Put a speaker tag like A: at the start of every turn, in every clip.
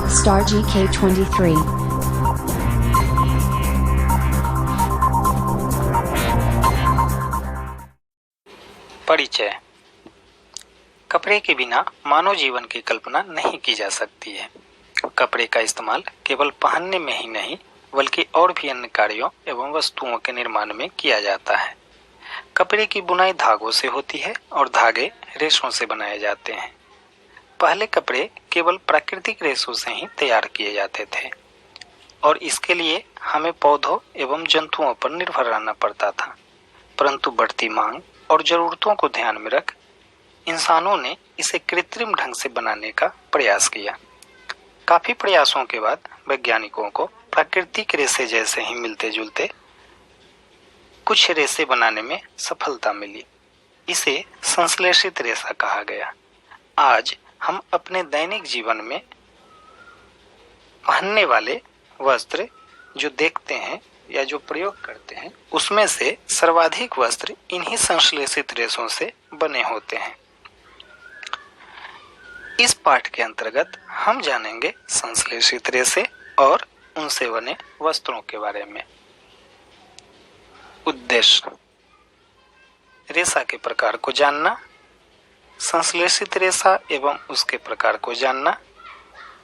A: Star GK23.
B: परिचय। कपड़े के बिना मानव जीवन की कल्पना नहीं की जा सकती है। कपड़े का इस्तेमाल केवल पहनने में ही नहीं बल्कि और भी अन्य कार्यों एवं वस्तुओं के निर्माण में किया जाता है। कपड़े की बुनाई धागों से होती है और धागे रेशों से बनाए जाते हैं। पहले कपड़े केवल प्राकृतिक रेशों से ही तैयार किए जाते थे और इसके लिए हमें पौधों एवं जंतुओं पर निर्भर रहना पड़ता था, परंतु बढ़ती मांग और जरूरतों को ध्यान में रख इंसानों ने इसे कृत्रिम ढंग से बनाने का प्रयास किया। काफी प्रयासों के बाद वैज्ञानिकों को प्राकृतिक रेशे जैसे ही मिलते जुलते कुछ रेशे बनाने में सफलता मिली। इसे संश्लेषित रेशा कहा गया। आज हम अपने दैनिक जीवन में पहनने वाले वस्त्र जो देखते हैं या जो प्रयोग करते हैं उसमें से सर्वाधिक वस्त्र इन्हीं संश्लेषित रेशों से बने होते हैं। इस पाठ के अंतर्गत हम जानेंगे संश्लेषित रेशे और उनसे बने वस्त्रों के बारे में। उद्देश्य: रेशा के प्रकार को जानना, संश्लेषित रेशा एवं उसके प्रकार को जानना,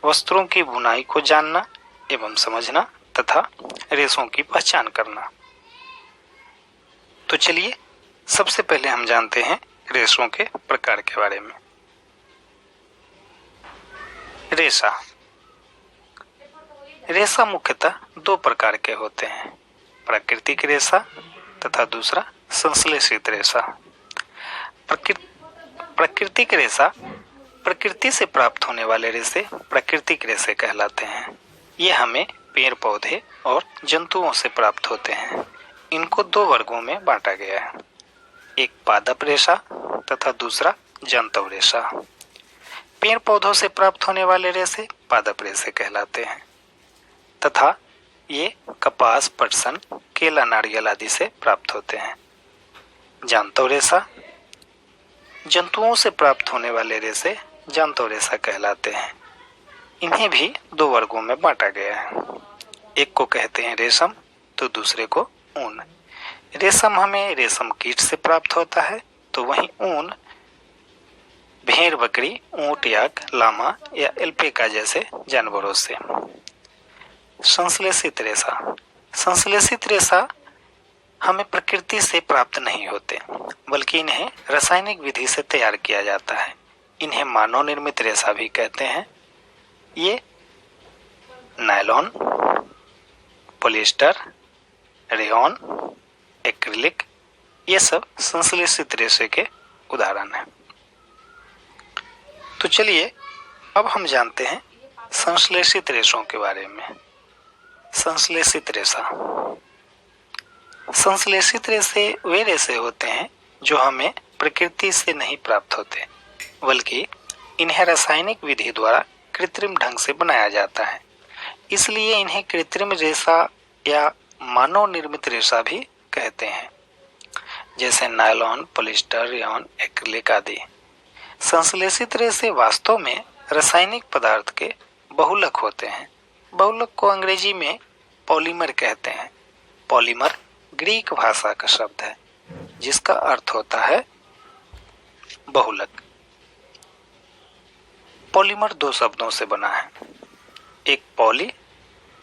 B: वस्त्रों की बुनाई को जानना एवं समझना तथा रेशों की पहचान करना। तो चलिए सबसे पहले हम जानते हैं रेशों के प्रकार के बारे में। रेशा। रेशा मुख्यतः दो प्रकार के होते हैं, प्राकृतिक रेशा तथा दूसरा संश्लेषित रेशा। प्राकृतिक रेशा प्रकृति से प्राप्त होने वाले रेशे प्राकृतिक रेशे कहलाते हैं। ये हमें पेड़ पौधे और जंतुओं से प्राप्त होते हैं। इनको दो वर्गों में बांटा गया है, एक पादप रेशा तथा दूसरा जंतव रेशा। पेड़ पौधों से प्राप्त होने वाले रेशे पादप रेशे कहलाते हैं तथा ये कपास, पटसन, केला, नारियल आदि से प्राप्त होते हैं। जंतव रेशा जंतुओं से प्राप्त होने वाले रेशे जंतव रेशा कहलाते हैं। इन्हें भी दो वर्गों में बांटा गया है, एक को कहते हैं रेशम तो दूसरे को ऊन। रेशम हमें रेशम कीट से प्राप्त होता है तो वहीं ऊन भेड़, बकरी, ऊंट, याक, लामा या एल्पेका जैसे जानवरों से। संश्लेषित रेशा। संश्लेषित रेशा हमें प्रकृति से प्राप्त नहीं होते बल्कि इन्हें रासायनिक विधि से तैयार किया जाता है। इन्हें मानव निर्मित रेशा भी कहते हैं। ये नायलॉन, पॉलिएस्टर, रेयॉन, एक्रिलिक ये सब संश्लेषित रेशे के उदाहरण हैं। तो चलिए अब हम जानते हैं संश्लेषित रेशों के बारे में। संश्लेषित रेशा। संश्लेषित रेशे वे रेशे होते हैं जो हमें प्रकृति से नहीं प्राप्त होते बल्कि इन्हें रासायनिक विधि द्वारा कृत्रिम ढंग से बनाया जाता है। इसलिए इन्हें कृत्रिम रेशा या मानव निर्मित रेशा भी कहते हैं, जैसे नायलॉन, पॉलिएस्टर, रेयॉन, एक्रिलिक आदि। संश्लेषित रेशे वास्तव में रासायनिक पदार्थ के बहुलक होते हैं। बहुलक को अंग्रेजी में पॉलीमर कहते हैं। पॉलीमर ग्रीक भाषा का शब्द है जिसका अर्थ होता है बहुलक। पॉलीमर दो शब्दों से बना है, एक पॉली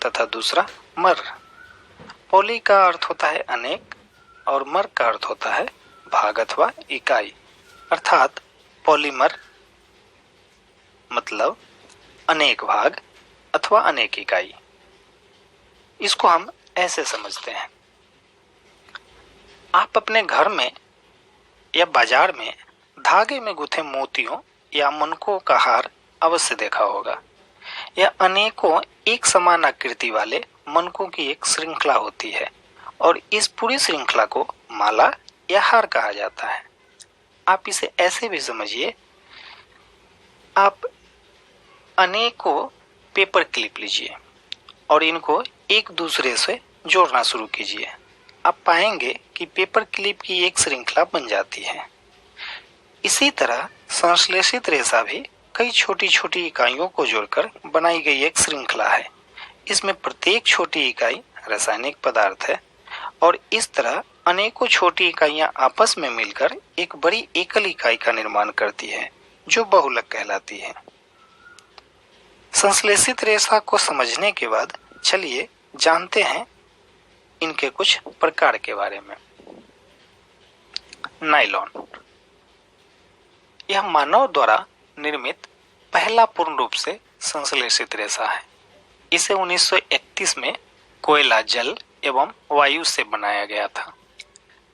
B: तथा दूसरा मर। पॉली का अर्थ होता है अनेक और मर का अर्थ होता है भाग अथवा इकाई, अर्थात पॉलीमर मतलब अनेक भाग अथवा अनेक इकाई। इसको हम ऐसे समझते हैं, आप अपने घर में या बाजार में धागे में गुथे मोतियों या मनकों का हार अवश्य देखा होगा। यह अनेकों एक समान आकृति वाले मनकों की एक श्रृंखला होती है और इस पूरी श्रृंखला को माला या हार कहा जाता है। आप इसे ऐसे भी समझिए, आप अनेकों पेपर क्लिप लीजिए और इनको एक दूसरे से जोड़ना शुरू कीजिए। आप पाएंगे कि पेपर क्लिप की एक श्रृंखला बन जाती है। इसी तरह संश्लेषित रेशा भी कई छोटी छोटी इकाइयों को जोड़कर बनाई गई एक श्रृंखला है। इसमें प्रत्येक छोटी इकाई रासायनिक पदार्थ है और इस तरह अनेकों छोटी इकाइयां आपस में मिलकर एक बड़ी एकल इकाई का निर्माण करती है जो बहुलक कहलाती है। संश्लेषित रेशा को समझने के बाद चलिए जानते हैं इनके कुछ प्रकार के बारे में। नायलॉन, यह मानव द्वारा निर्मित पहला पूर्ण रूप से संश्लेषित रेशा है। इसे 1931 में कोयला, जल एवं वायु से बनाया गया था।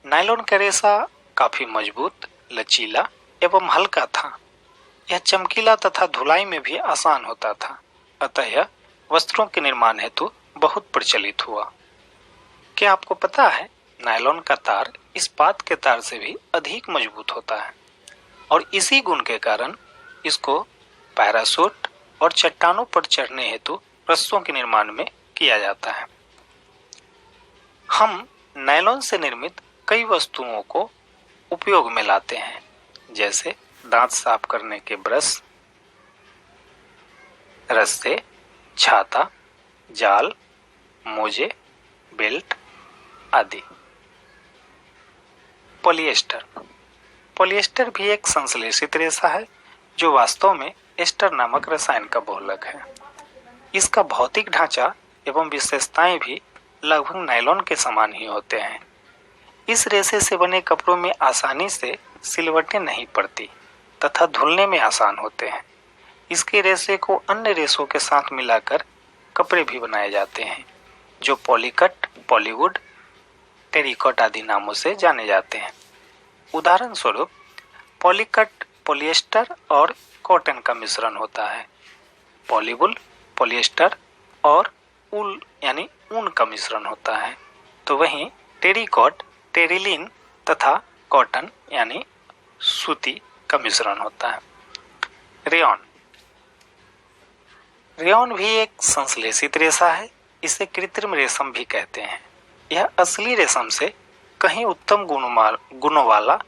B: नायलॉन का रेशा काफी मजबूत, लचीला एवं हल्का था। यह चमकीला तथा धुलाई में भी आसान होता था, अतः यह वस्त्रों के निर्माण हेतु बहुत प्रचलित हुआ। क्या आपको पता है नायलॉन का तार इस्पात के तार से भी अधिक मजबूत होता है और इसी गुण के कारण इसको पैराशूट और चट्टानों पर चढ़ने हेतु रस्सों के निर्माण में किया जाता है। हम नायलॉन से निर्मित कई वस्तुओं को उपयोग में लाते हैं, जैसे दांत साफ करने के ब्रश, रस्से, छाता, जाल, मोजे, बेल्ट आदि। पॉलिएस्टर, पॉलिएस्टर भी एक संश्लेषित रेशा है जो वास्तव में एस्टर नामक रसायन का बहुलक है। इसका भौतिक ढांचा एवं विशेषताएं भी लगभग नायलॉन के समान ही होते हैं। इस रेशे से बने कपड़ों में आसानी से सिलवटें नहीं पड़ती तथा धुलने में आसान होते हैं। इसके रेशे को अन्य रेशों के साथ मिलाकर कपड़े भी बनाए जाते हैं जो पॉलीकट, पॉलीवुड, टेरिकॉट आदि नामों से जाने जाते हैं। उदाहरण स्वरूप पॉलीकट पॉलिएस्टर और कॉटन का मिश्रण होता है। पॉलीवुल पॉलिएस्टर और उल यानी ऊन का मिश्रण होता है, तो वहीं टेरिकॉट टेरिलिन तथा कॉटन यानी सूती का मिश्रण होता है। रेयॉन, रेयॉन भी एक संश्लेषित रेशा है। इसे कृत्रिम रेशम भी कहते हैं। यह असली रेशम से कहीं उत्तम गुणों वाला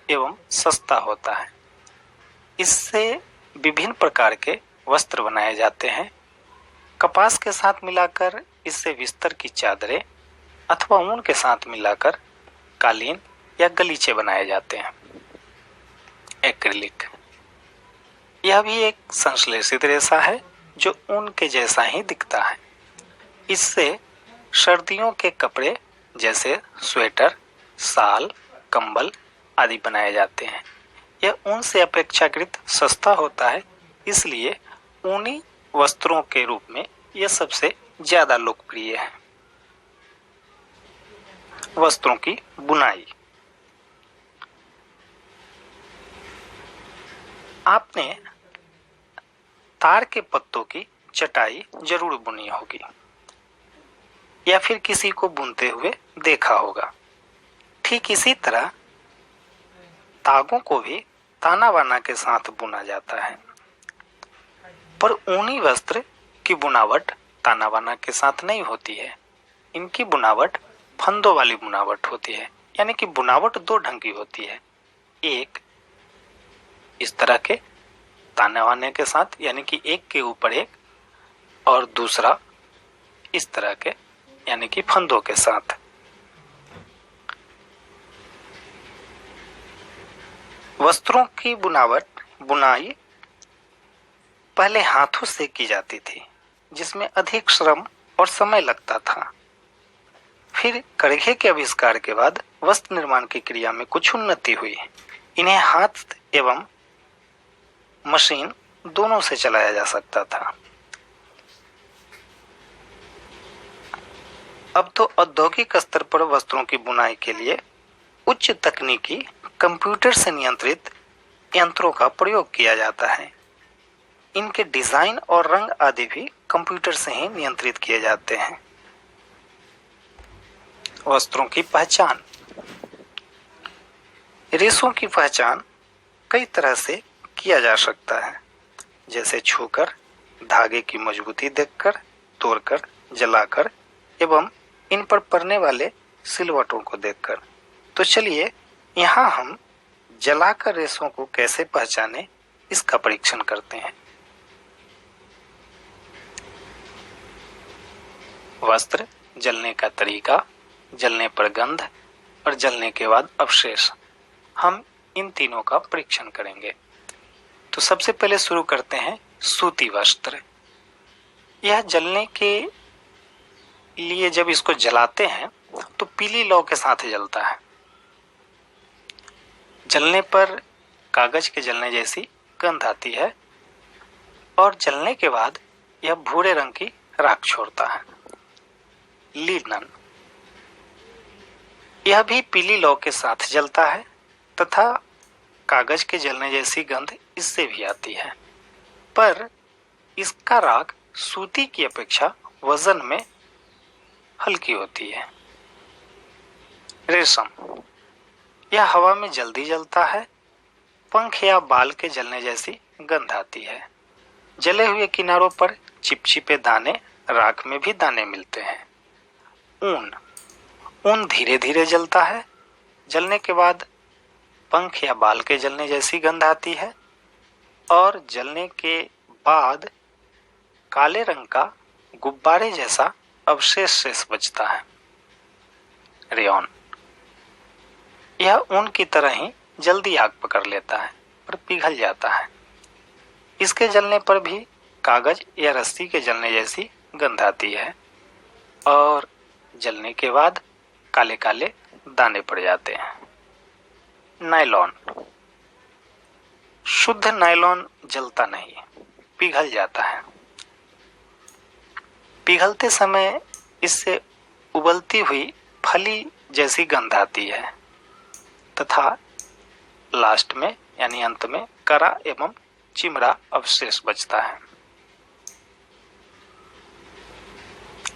B: एवं सस्ता होता है। इससे विभिन्न प्रकार के वस्त्र बनाए जाते हैं। कपास के साथ मिलाकर इससे बिस्तर की चादरें अथवा ऊन के साथ मिलाकर कालीन या गलीचे बनाए जाते हैं। एक्रिलिक, यह भी एक संश्लेषित रेशा है जो ऊन के जैसा ही दिखता है। इससे सर्दियों के कपड़े जैसे स्वेटर, शाल, कंबल आदि बनाए जाते हैं। यह ऊन से अपेक्षाकृत सस्ता होता है, इसलिए ऊनी वस्त्रों के रूप में यह सबसे ज्यादा लोकप्रिय है। वस्त्रों की बुनाई, आपने तार के पत्तों की चटाई जरूर बुनी होगी या फिर किसी को बुनते हुए देखा होगा। ठीक इसी तरह तागों को भी ताना बाना के साथ बुना जाता है, पर ऊनी वस्त्र की बुनावट ताना बाना के साथ नहीं होती है। इनकी बुनावट फंदों वाली बुनावट होती है, यानी कि बुनावट दो ढंग की होती है। एक इस तरह के ताने वाने के साथ, यानी कि एक के ऊपर एक, और दूसरा इस तरह के यानी कि फंदों के साथ। वस्त्रों की बुनाई पहले हाथों से की जाती थी, जिसमें अधिक श्रम और समय लगता था। फिर करघे के आविष्कार के बाद वस्त्र निर्माण की क्रिया में कुछ उन्नति हुई। इन्हें हाथ एवं मशीन दोनों से चलाया जा सकता था। अब तो औद्योगिक स्तर पर वस्त्रों की बुनाई के लिए उच्च तकनीकी कंप्यूटर से नियंत्रित यंत्रों का प्रयोग किया जाता है। इनके डिजाइन और रंग आदि भी कंप्यूटर से ही नियंत्रित किए जाते हैं। वस्त्रों की पहचान, रेशों की पहचान कई तरह से किया जा सकता है, जैसे छूकर, धागे की मजबूती देखकर, तोड़कर, जलाकर एवं इन पर पड़ने वाले सिलवटों को देखकर। तो चलिए यहाँ हम जलाकर रेशों को कैसे पहचाने इसका परीक्षण करते हैं। वस्त्र जलने का तरीका, जलने पर गंध और जलने के बाद अवशेष, हम इन तीनों का परीक्षण करेंगे। तो सबसे पहले शुरू करते हैं सूती वस्त्र। यह जलने के लिए जब इसको जलाते हैं तो पीली लौ के साथ जलता है। जलने पर कागज के जलने जैसी गंध आती है और जलने के बाद यह भूरे रंग की राख छोड़ता है। लिनन, यह भी पीली लौ के साथ जलता है तथा कागज के जलने जैसी गंध इससे भी आती है, पर इसका राख सूती की अपेक्षा वजन में हल्की होती है। रेशम, यह हवा में जल्दी जलता है, पंख या बाल के जलने जैसी गंध आती है। जले हुए किनारों पर चिपचिपे दाने, राख में भी दाने मिलते हैं। ऊन धीरे धीरे जलता है, जलने के बाद पंख या बाल के जलने जैसी गंध आती है और जलने के बाद काले रंग का गुब्बारे जैसा अवशेष शेष बचता है। रेयॉन, यह ऊन की तरह ही जल्दी आग पकड़ लेता है पर पिघल जाता है। इसके जलने पर भी कागज या रस्सी के जलने जैसी गंध आती है और जलने के बाद काले काले दाने पड़ जाते हैं। नायलॉन, शुद्ध नायलॉन जलता नहीं, पिघल जाता है। पिघलते समय इससे उबलती हुई फली जैसी गंध आती है तथा लास्ट में यानी अंत में करा एवं चिमड़ा अवशेष बचता है।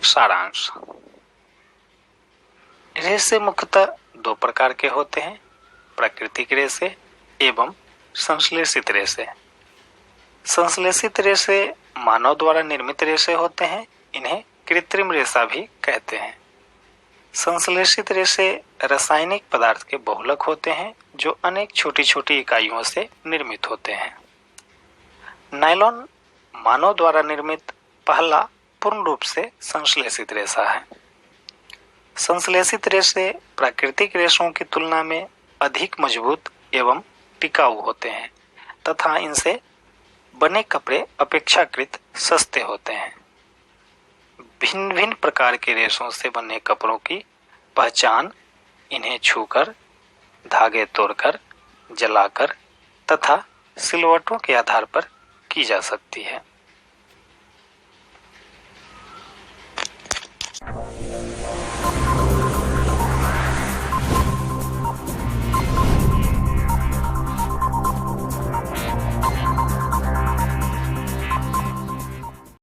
B: सारांश, रेशे मुख्यतः दो प्रकार के होते हैं, प्राकृतिक रेशे एवं संश्लेषित रेशे। संश्लेषित रेशे मानव द्वारा निर्मित रेशे होते हैं, इन्हें कृत्रिम रेशा भी कहते हैं। संश्लेषित रेशे रासायनिक पदार्थ के बहुलक होते हैं जो अनेक छोटी छोटी इकाइयों से निर्मित होते हैं। नायलॉन मानव द्वारा निर्मित पहला पूर्ण रूप से संश्लेषित रेशा है। संश्लेषित रेशे प्राकृतिक रेशों की तुलना में अधिक मजबूत एवं टिकाऊ होते हैं तथा इनसे बने कपड़े अपेक्षाकृत सस्ते होते हैं। भिन्न भिन्न प्रकार के रेशों से बने कपड़ों की पहचान इन्हें छूकर, धागे तोड़कर, जलाकर तथा सिलवटों के आधार पर की जा सकती है।